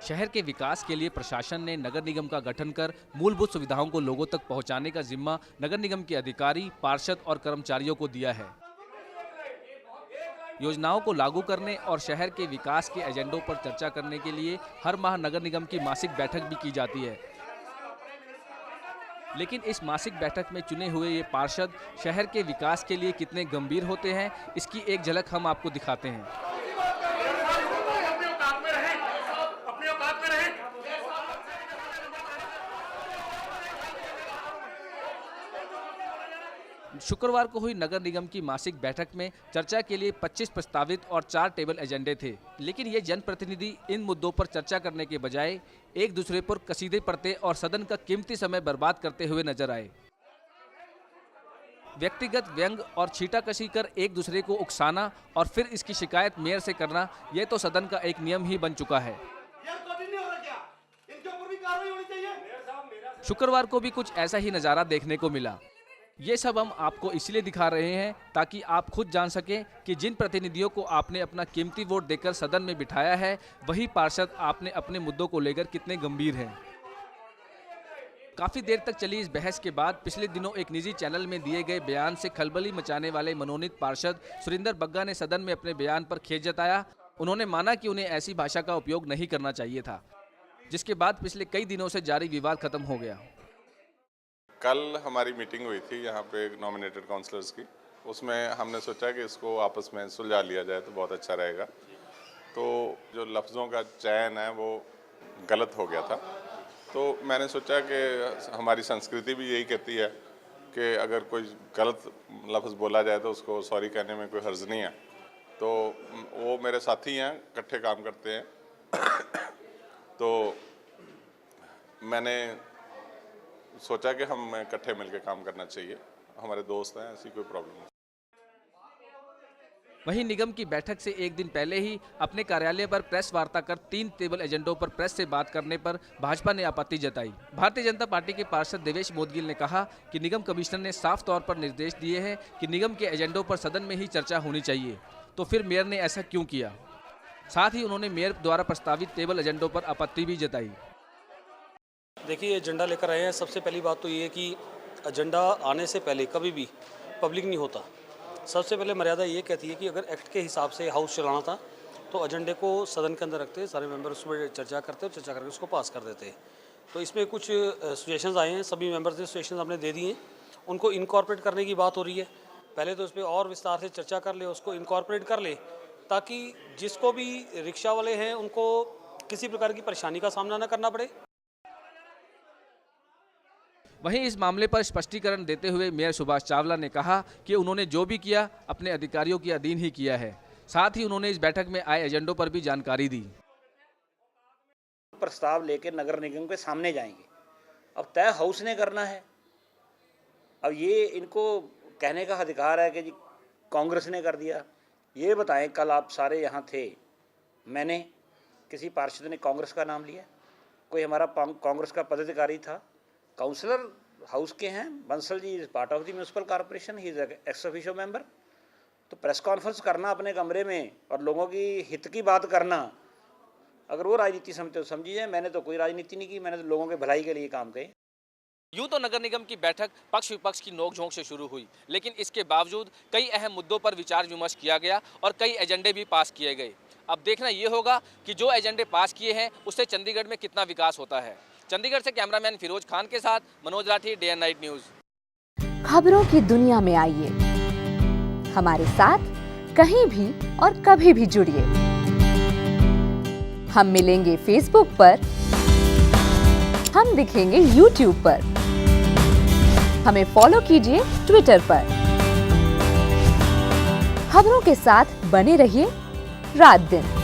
शहर के विकास के लिए प्रशासन ने नगर निगम का गठन कर मूलभूत सुविधाओं को लोगों तक पहुंचाने का जिम्मा नगर निगम के अधिकारी, पार्षद और कर्मचारियों को दिया है। योजनाओं को लागू करने और शहर के विकास के एजेंडों पर चर्चा करने के लिए हर माह नगर निगम की मासिक बैठक भी की जाती है। लेकिन इस मासिक बैठक में चुने हुए ये पार्षद शहर के विकास के लिए कितने गंभीर होते हैं, इसकी एक झलक हम आपको दिखाते हैं। शुक्रवार को हुई नगर निगम की मासिक बैठक में चर्चा के लिए 25 प्रस्तावित और 4 टेबल एजेंडे थे। लेकिन ये जनप्रतिनिधि इन मुद्दों पर चर्चा करने के बजाय एक दूसरे पर कसीदे पढ़ते और सदन का कीमती समय बर्बाद करते हुए नजर आए। व्यक्तिगत व्यंग और छींटाकशी कर एक दूसरे को उकसाना और फिर इसकी शिकायत मेयर से करना, यह तो सदन का एक नियम ही बन चुका है। शुक्रवार को भी कुछ ऐसा ही नज़ारा देखने को मिला। ये सब हम आपको इसलिए दिखा रहे हैं ताकि आप खुद जान सकें कि जिन प्रतिनिधियों को आपने अपना कीमती वोट देकर सदन में बिठाया है, वही पार्षद आपने अपने मुद्दों को लेकर कितने गंभीर हैं। काफ़ी देर तक चली इस बहस के बाद पिछले दिनों एक निजी चैनल में दिए गए बयान से खलबली मचाने वाले मनोनीत पार्षद सुरिंदर बग्गा ने सदन में अपने बयान पर खेद जताया। उन्होंने माना कि उन्हें ऐसी भाषा का उपयोग नहीं करना चाहिए था, जिसके बाद पिछले कई दिनों से जारी विवाद खत्म हो गया। कल हमारी मीटिंग हुई थी यहाँ पे नॉमिनेटेड काउंसलर्स की, उसमें हमने सोचा कि इसको आपस में सुलझा लिया जाए तो बहुत अच्छा रहेगा। तो जो लफ्ज़ों का चयन है वो गलत हो गया था, तो मैंने सोचा कि हमारी संस्कृति भी यही कहती है कि अगर कोई गलत लफ्ज़ बोला जाए तो उसको सॉरी कहने में कोई हर्ज नहीं है। तो वो मेरे साथी हैं, इकट्ठे काम करते हैं तो मैंने सोचा कि हम इकट्ठे मिलकर काम करना चाहिए, हमारे दोस्त हैं, ऐसी कोई प्रॉब्लम नहीं। वहीं निगम की बैठक से एक दिन पहले ही अपने कार्यालय पर प्रेस वार्ता कर 3 टेबल एजेंडों पर प्रेस से बात करने पर भाजपा ने आपत्ति जताई। भारतीय जनता पार्टी के पार्षद देवेश मोदगिल ने कहा कि निगम कमिश्नर ने साफ तौर पर निर्देश दिए हैं कि निगम के एजेंडों पर सदन में ही चर्चा होनी चाहिए, तो फिर मेयर ने ऐसा क्यों किया। साथ ही उन्होंने मेयर द्वारा प्रस्तावित टेबल एजेंडों पर आपत्ति भी जताई। देखिए, एजेंडा लेकर आए हैं। सबसे पहली बात तो ये है कि एजेंडा आने से पहले कभी भी पब्लिक नहीं होता। सबसे पहले मर्यादा ये कहती है कि अगर एक्ट के हिसाब से हाउस चलाना था तो एजेंडे को सदन के अंदर रखते, सारे मेंबर उसमें चर्चा करते और चर्चा करके उसको पास कर देते। तो इसमें कुछ सजेशंस आए हैं, सभी मेंबर्स ने सजेशंस हमने दे दिए, उनको इनकॉर्पोरेट करने की बात हो रही है। पहले तो उस पर और विस्तार से चर्चा कर ले, उसको इनकॉर्पोरेट कर ले, ताकि जिसको भी रिक्शा वाले हैं उनको किसी प्रकार की परेशानी का सामना न करना पड़े। वहीं इस मामले पर स्पष्टीकरण देते हुए मेयर सुभाष चावला ने कहा कि उन्होंने जो भी किया अपने अधिकारियों के अधीन ही किया है। साथ ही उन्होंने इस बैठक में आए एजेंडों पर भी जानकारी दी। प्रस्ताव लेकर नगर निगम के सामने जाएंगे, अब तय हाउस ने करना है। अब ये इनको कहने का अधिकार है कि जी कांग्रेस ने कर दिया। ये बताएं, कल आप सारे यहाँ थे, मैंने किसी पार्षद ने कांग्रेस का नाम लिया? कोई हमारा कांग्रेस का पदाधिकारी था? काउंसलर हाउस के हैं, Bansal ji is part of the municipal corporation, he is ex officio member. तो प्रेस कॉन्फ्रेंस करना अपने कमरे में और लोगों की हित की बात करना, अगर वो राजनीति समझते तो समझी जाए। मैंने तो कोई राजनीति नहीं की, मैंने तो लोगों के भलाई के लिए काम किए। यूं तो नगर निगम की बैठक पक्ष विपक्ष की नोकझोंक से शुरू हुई, लेकिन इसके बावजूद कई अहम मुद्दों पर विचार विमर्श किया गया और कई एजेंडे भी पास किए गए। अब देखना ये होगा कि जो एजेंडे पास किए हैं उससे चंडीगढ़ में कितना विकास होता है। चंडीगढ़ से कैमरामैन फिरोज खान के साथ Manoj Rathi, day and night news. खबरों की दुनिया में आइए, हमारे साथ कहीं भी और कभी भी जुड़िए। हम मिलेंगे फेसबुक पर, हम दिखेंगे यूट्यूब पर, हमें फॉलो कीजिए ट्विटर पर। खबरों के साथ बने रहिए रात दिन।